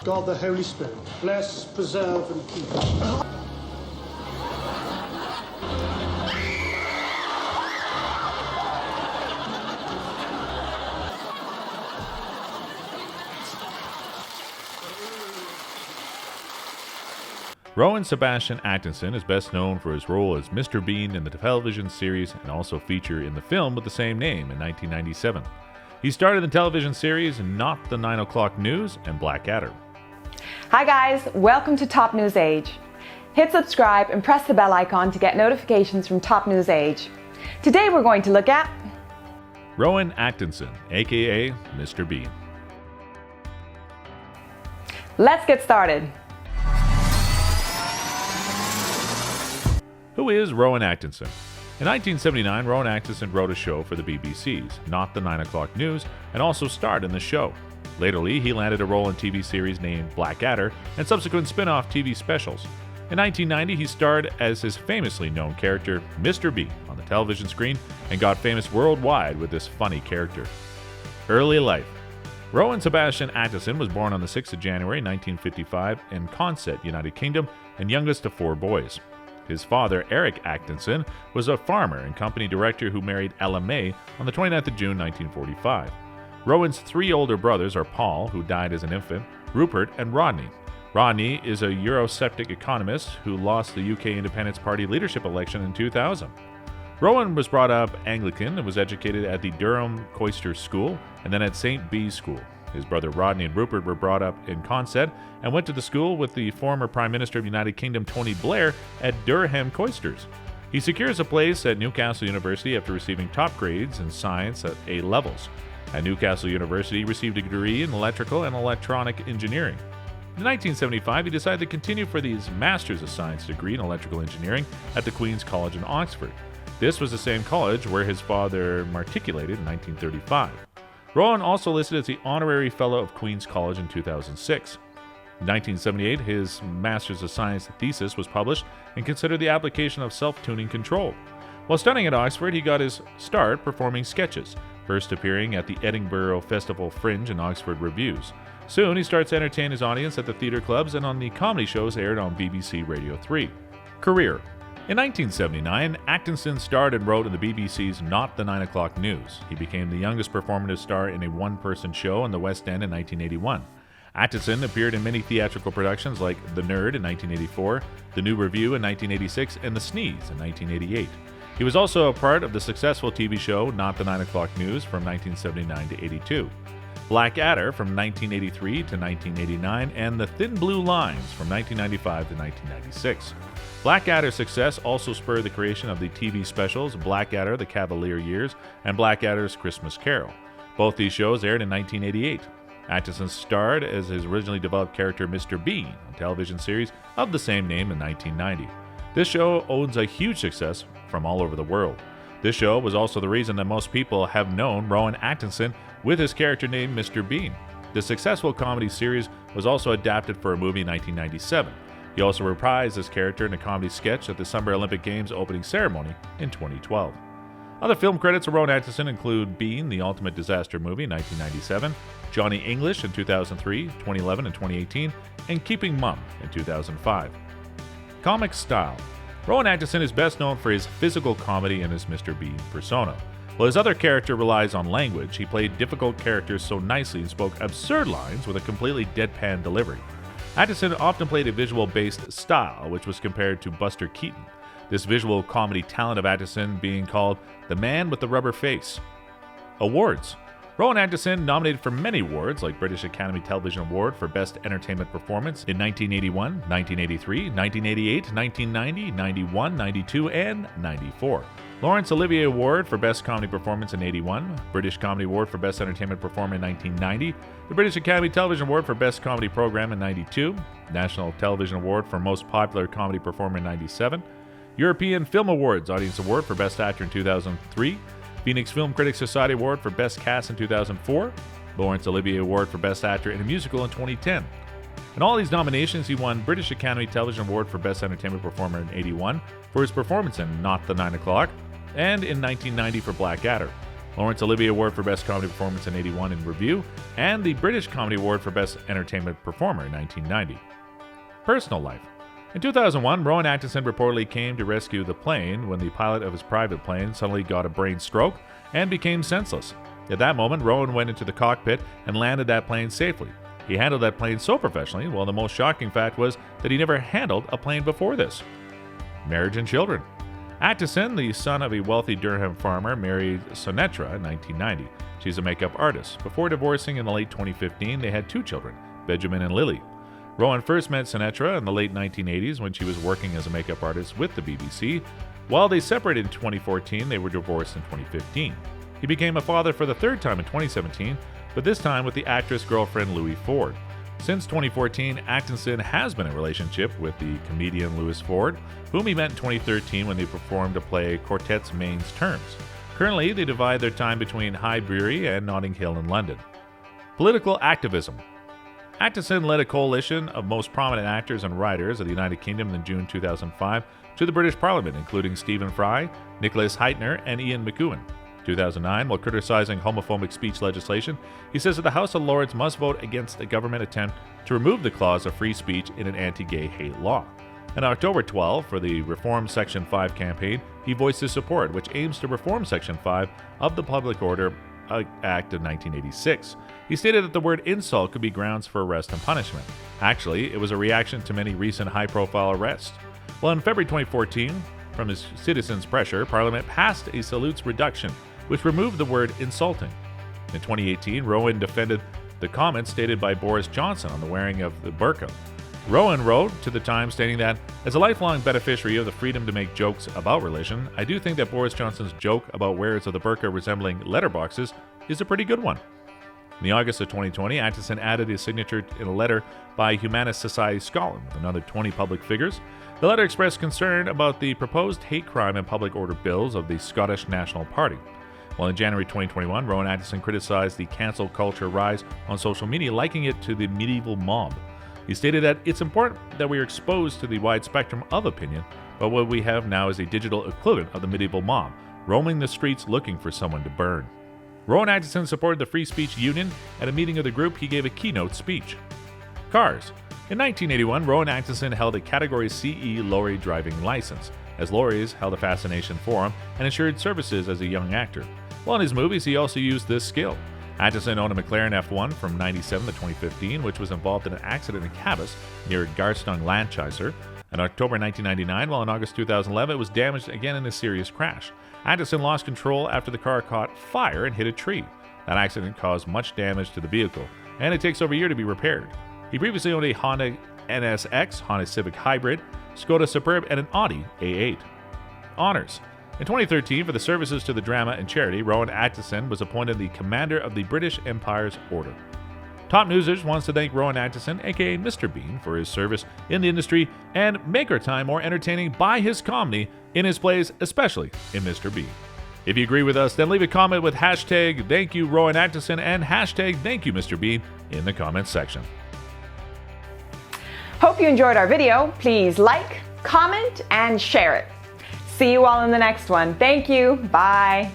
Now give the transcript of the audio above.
God the Holy Spirit, bless, preserve, and keep us. Rowan Sebastian Atkinson is best known for his role as Mr. Bean in the television series and also featured in the film with the same name in 1997. He starred in the television series Not the 9 O'Clock News and Blackadder. Hi guys, welcome to TopNewsage. Hit subscribe and press the bell icon to get notifications from TopNewsage. Today we're going to look at Rowan Atkinson, aka Mr. Bean. Let's get started. Who is Rowan Atkinson? In 1979, Rowan Atkinson wrote a show for the BBC's, Not the 9 O'Clock News, and also starred in the show. Latterly, he landed a role in TV series named Blackadder and subsequent spin-off TV specials. In 1990, he starred as his famously known character, Mr. Bean, on the television screen and got famous worldwide with this funny character. Early life. Rowan Sebastian Atkinson was born on the 6th of January 1955 in Consett, United Kingdom, and youngest of 4 boys. His father, Eric Atkinson, was a farmer and company director who married Ella May on the 29th of June 1945. Rowan's 3 older brothers are Paul, who died as an infant, Rupert, and Rodney. Rodney is a Eurosceptic economist who lost the UK Independence Party leadership election in 2000. Rowan was brought up Anglican and was educated at the Durham Cloister School and then at St. Bees School. His brother Rodney and Rupert were brought up in Consett and went to the school with the former Prime Minister of the United Kingdom Tony Blair at Durham Cloisters. He secures a place at Newcastle University after receiving top grades in science at A levels. At Newcastle University, he received a degree in electrical and electronic engineering. In 1975, he decided to continue for his Master's of Science degree in electrical engineering at the Queen's College in Oxford. This was the same college where his father matriculated in 1935. Rowan also listed as the Honorary Fellow of Queen's College in 2006. In 1978, his Master's of Science thesis was published and considered the application of self-tuning control. While studying at Oxford, he got his start performing sketches, first appearing at the Edinburgh Festival Fringe and Oxford Reviews. Soon, he starts to entertain his audience at the theatre clubs and on the comedy shows aired on BBC Radio 3. Career. In 1979, Atkinson starred and wrote in the BBC's Not the 9 O'Clock News. He became the youngest performer to star in a one-person show in the West End in 1981. Atkinson appeared in many theatrical productions like The Nerd in 1984, The New Review in 1986, and The Sneeze in 1988. He was also a part of the successful TV show Not the 9 O'Clock News from 1979 to 82, Blackadder from 1983 to 1989, and The Thin Blue Lines from 1995 to 1996. Blackadder's success also spurred the creation of the TV specials Blackadder, The Cavalier Years, and Blackadder's Christmas Carol. Both these shows aired in 1988. Atkinson starred as his originally developed character Mr. Bean, a television series of the same name in 1990. This show owns a huge success from all over the world. This show was also the reason that most people have known Rowan Atkinson with his character named Mr. Bean. The successful comedy series was also adapted for a movie in 1997. He also reprised his character in a comedy sketch at the Summer Olympic Games opening ceremony in 2012. Other film credits of Rowan Atkinson include Bean, The Ultimate Disaster Movie in 1997, Johnny English in 2003, 2011, and 2018, and Keeping Mum in 2005. Comic style. Rowan Atkinson is best known for his physical comedy and his Mr. Bean persona. While his other character relies on language, he played difficult characters so nicely and spoke absurd lines with a completely deadpan delivery. Atkinson often played a visual-based style, which was compared to Buster Keaton. This visual comedy talent of Atkinson being called the man with the rubber face. Awards. Rowan Atkinson nominated for many awards like British Academy Television Award for Best Entertainment Performance in 1981, 1983, 1988, 1990, 91, 92, and 94. Laurence Olivier Award for Best Comedy Performance in 81, British Comedy Award for Best Entertainment Performer in 1990, the British Academy Television Award for Best Comedy Program in 92, National Television Award for Most Popular Comedy Performer in 97, European Film Awards Audience Award for Best Actor in 2003, Phoenix Film Critics Society Award for Best Cast in 2004, Laurence Olivier Award for Best Actor in a Musical in 2010. In all these nominations, he won British Academy Television Award for Best Entertainment Performer in 81 for his performance in Not the 9 O'Clock, and in 1990 for Blackadder. Laurence Olivier Award for Best Comedy Performance in 81 in Review, and the British Comedy Award for Best Entertainment Performer in 1990. Personal life. In 2001, Rowan Atkinson reportedly came to rescue the plane when the pilot of his private plane suddenly got a brain stroke and became senseless. At that moment, Rowan went into the cockpit and landed that plane safely. He handled that plane so professionally, while the most shocking fact was that he never handled a plane before this. Marriage and children. Atkinson, the son of a wealthy Durham farmer, married Sonetra in 1990. She's a makeup artist. Before divorcing in the late 2015, they had 2 children, Benjamin and Lily. Rowan first met Sonetra in the late 1980s when she was working as a makeup artist with the BBC. While they separated in 2014, they were divorced in 2015. He became a father for the 3rd time in 2017, but this time with the actress girlfriend Louis Ford. Since 2014, Atkinson has been in a relationship with the comedian Louis Ford, whom he met in 2013 when they performed a play Quartet's Mains Terms. Currently, they divide their time between Highbury and Notting Hill in London. Political activism. Atkinson led a coalition of most prominent actors and writers of the United Kingdom in June 2005 to the British Parliament, including Stephen Fry, Nicholas Hytner, and Ian McEwan. 2009, while criticizing homophobic speech legislation, he says that the House of Lords must vote against a government attempt to remove the clause of free speech in an anti-gay hate law. On October 12, for the Reform Section 5 campaign, he voiced his support, which aims to reform Section 5 of the Public Order Act of 1986. He stated that the word insult could be grounds for arrest and punishment. Actually, it was a reaction to many recent high-profile arrests. Well, in February 2014, from his citizens' pressure, Parliament passed a salutes reduction, which removed the word insulting. In 2018, Rowan defended the comments stated by Boris Johnson on the wearing of the burqa. Rowan wrote to the Times stating that, as a lifelong beneficiary of the freedom to make jokes about religion, I do think that Boris Johnson's joke about wearers of the burqa resembling letterboxes is a pretty good one. In the August of 2020, Atkinson added his signature in a letter by Humanist Society Scotland with another 20 public figures. The letter expressed concern about the proposed hate crime and public order bills of the Scottish National Party. While in January 2021, Rowan Atkinson criticized the cancel culture rise on social media, likening it to the medieval mob. He stated that it's important that we are exposed to the wide spectrum of opinion, but what we have now is a digital equivalent of the medieval mob, roaming the streets looking for someone to burn. Rowan Atkinson supported the Free Speech Union. At a meeting of the group, he gave a keynote speech. Cars. In 1981, Rowan Atkinson held a Category CE lorry driving license, as lorries held a fascination for him and ensured services as a young actor. While in his movies, he also used this skill. Atkinson owned a McLaren F1 from 1997 to 2015, which was involved in an accident in Cabas near Garstung, Lancashire. In October 1999, while in August 2011, it was damaged again in a serious crash. Atkinson lost control after the car caught fire and hit a tree. That accident caused much damage to the vehicle, and it takes over a year to be repaired. He previously owned a Honda NSX, Honda Civic Hybrid, Skoda Superb, and an Audi A8. Honors. In 2013, for the services to the drama and charity, Rowan Atkinson was appointed the Commander of the British Empire's Order. TopNewsage wants to thank Rowan Atkinson, aka Mr. Bean, for his service in the industry and make our time more entertaining by his comedy in his plays, especially in Mr. Bean. If you agree with us, then leave a comment with hashtag Thank You Rowan Atkinson and hashtag Thank You Mr. Bean in the comments section. Hope you enjoyed our video. Please like, comment, and share it. See you all in the next one. Thank you. Bye.